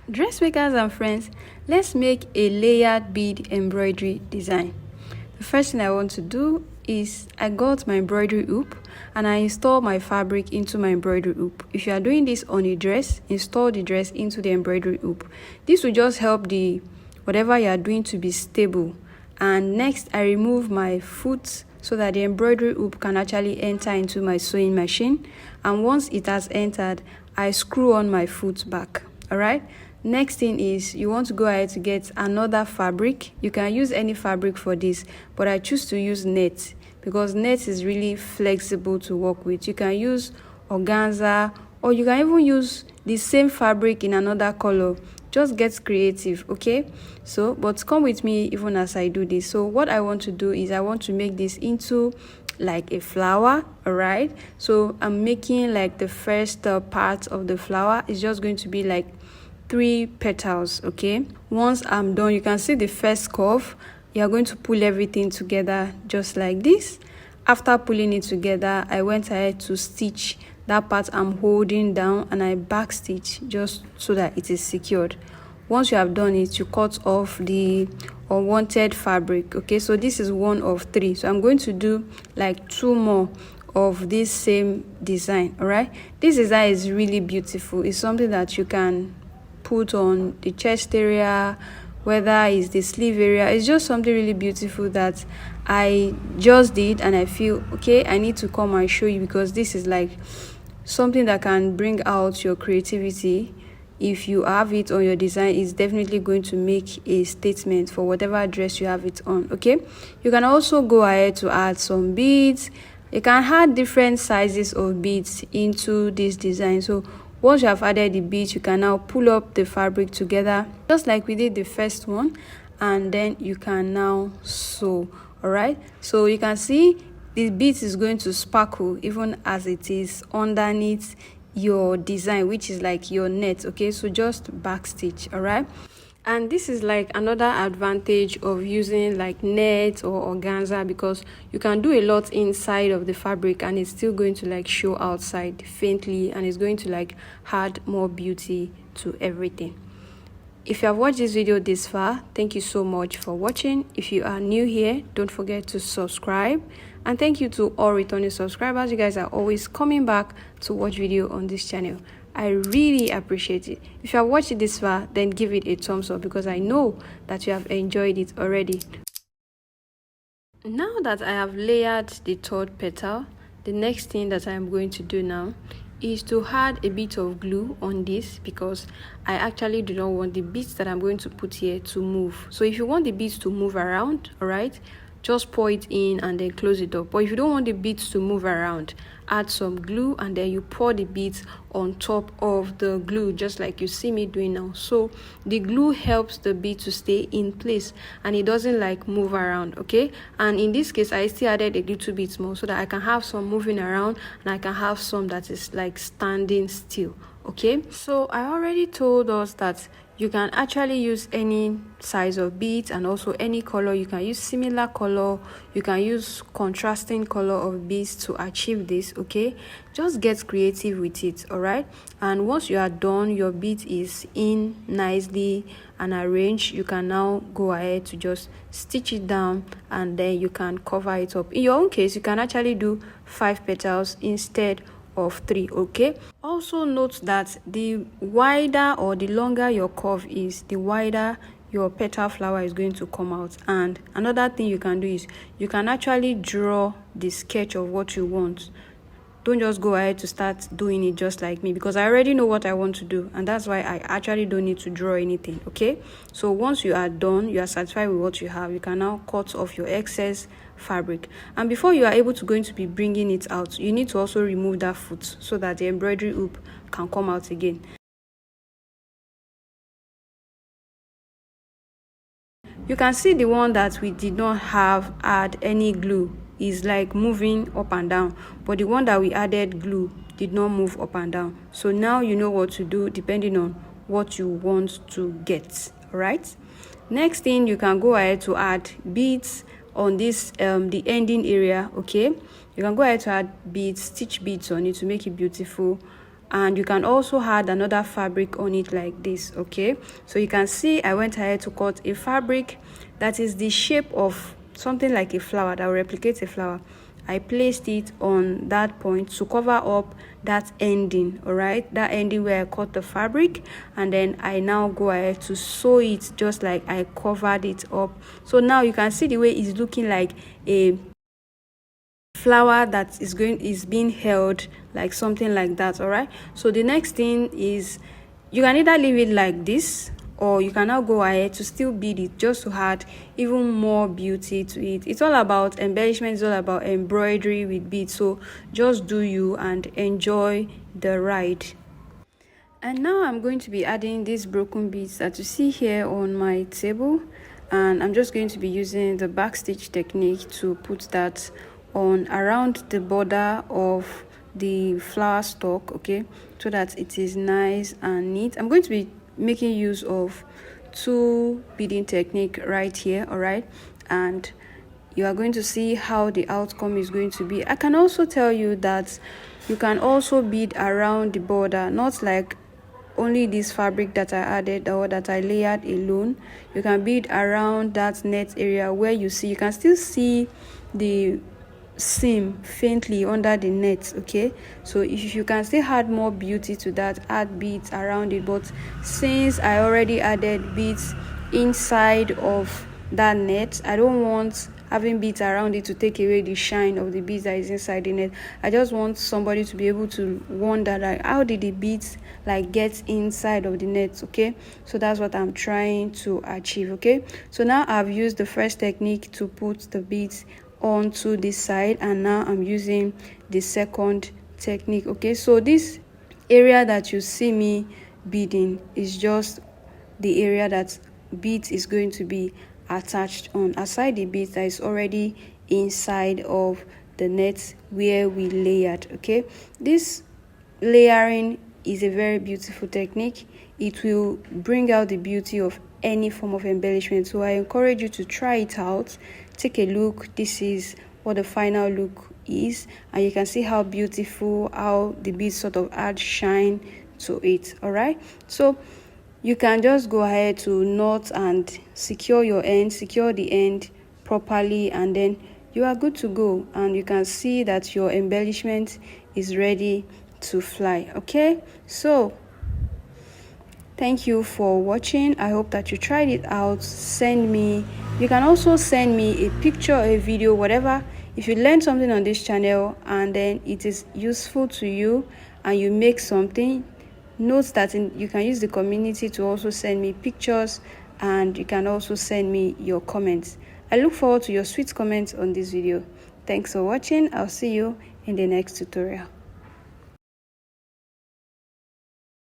Dressmakers and friends, let's make a layered bead embroidery design. The first thing I want to do is I got my embroidery hoop and I install my fabric into my embroidery hoop. If you are doing this on a dress, install the dress into the embroidery hoop. This will just help the whatever you are doing to be stable. And next, I remove my foot so that the embroidery hoop can actually enter into my sewing machine. And once it has entered, I screw on my foot back. All right. Next thing is you want to go ahead to get another fabric. You can use any fabric for this, but I choose to use net because net is really flexible to work with. You can use organza or you can even use the same fabric in another color. Just get creative, okay? But come with me even as I do this. So what I want to do is I want to make this into like a flower. All right, so I'm making like the first part of the flower is just going to be like 3 petals. Okay, once I'm done, you can see the first curve. You're going to pull everything together just like this. After pulling it together, I went ahead to stitch that part I'm holding down and I back stitch just so that it is secured. Once you have done it, you cut off the unwanted fabric. Okay, so this is 1 of 3, so I'm going to do like 2 more of this same design. All right, this design is really beautiful. It's something that you can put on the chest area, whether it's the sleeve area. It's just something really beautiful that I just did and I feel okay, I need to come and show you because this is like something that can bring out your creativity. If you have it on your design, it's definitely going to make a statement for whatever dress you have it on. Okay, you can also go ahead to add some beads. You can add different sizes of beads into this design. So once you have added the beads, you can now pull up the fabric together just like we did the first one, and then you can now sew. All right, so you can see the beads is going to sparkle even as it is underneath your design, which is like your net. Okay, so just back stitch. All right, and this is like another advantage of using like net or organza because you can do a lot inside of the fabric and it's still going to like show outside faintly and it's going to like add more beauty to everything. If you have watched this video this far, thank you so much for watching. If you are new here, don't forget to subscribe. And thank you to all returning subscribers. You guys are always coming back to watch video on this channel. I really appreciate it. If you have watched it this far, then give it a thumbs up because I know that you have enjoyed it already. Now that I have layered the 3rd petal, the next thing that I am going to do now is to add a bit of glue on this because I actually do not want the beads that I'm going to put here to move. So if you want the beads to move around, all right, just pour it in and then close it up. But if you don't want the beads to move around, add some glue and then you pour the beads on top of the glue just like you see me doing now. So the glue helps the bead to stay in place and it doesn't like move around. Okay, and in this case I still added a little bit more so that I can have some moving around and I can have some that is like standing still. Okay, so I already told us that you can actually use any size of beads and also any color. You can use similar color, you can use contrasting color of beads to achieve this. Okay, just get creative with it. All right, and once you are done, your bead is in nicely and arranged, you can now go ahead to just stitch it down and then you can cover it up. In your own case, you can actually do 5 petals instead of 3. Okay, also note that the wider or the longer your curve is, the wider your petal flower is going to come out. And another thing you can do is you can actually draw the sketch of what you want. Don't just go ahead to start doing it just like me because I already know what I want to do and that's why I actually don't need to draw anything. Okay, so once you are done, you are satisfied with what you have, you can now cut off your excess fabric. And before you are able to going to be bringing it out, you need to also remove that foot so that the embroidery hoop can come out again. You can see the one that we did not have add any glue is like moving up and down, but the one that we added glue did not move up and down. So now you know what to do depending on what you want to get. All right, next thing, you can go ahead to add beads on this the ending area. Okay, you can go ahead to add beads, stitch beads on it to make it beautiful. and you can also add another fabric on it like this. Okay, so you can see I went ahead to cut a fabric that is the shape of something like a flower that will replicate a flower. I placed it on that point to cover up that ending, all right, that ending where I cut the fabric, and then I now go ahead to sew it just like I covered it up. So now you can see the way it's looking like a flower that is being held, like something like that. All right, so the next thing is you can either leave it like this, or you can now go ahead to still bead it just to add even more beauty to it. It's all about embellishment, it's all about embroidery with beads. So just do you and enjoy the ride. And now I'm going to be adding these broken beads that you see here on my table, and I'm just going to be using the backstitch technique to put that on around the border of the flower stalk, okay, so that it is nice and neat. I'm going to be making use of 2 beading technique right here, all right, and you are going to see how the outcome is going to be. I can also tell you that you can also bead around the border, not like only this fabric that I added or that I layered alone. You can bead around that net area where you can still see the seam faintly under the net. Okay, so if you can still add more beauty to that, add beads around it. But since I already added beads inside of that net, I don't want having beads around it to take away the shine of the beads that is inside the net. I just want somebody to be able to wonder, like, how did the beads like get inside of the net? Okay, so that's what I'm trying to achieve. Okay, so now I've used the first technique to put the beads onto this side, and now I'm using the second technique. Okay, so this area that you see me beading is just the area that beads is going to be attached on, aside the beads that is already inside of the net where we layered. Okay, this layering is a very beautiful technique. It will bring out the beauty of any form of embellishment, so I encourage you to try it out. Take a look. This is what the final look is, and you can see how beautiful, how the beads sort of add shine to it. All right, so you can just go ahead to knot and secure the end properly, and then you are good to go, and you can see that your embellishment is ready to fly. Okay, so thank you for watching. I hope that you tried it out. You can also send me a picture, a video, whatever. If you learned something on this channel and then it is useful to you and you make something, note that you can use the community to also send me pictures, and you can also send me your comments. I look forward to your sweet comments on this video. Thanks for watching. I'll see you in the next tutorial.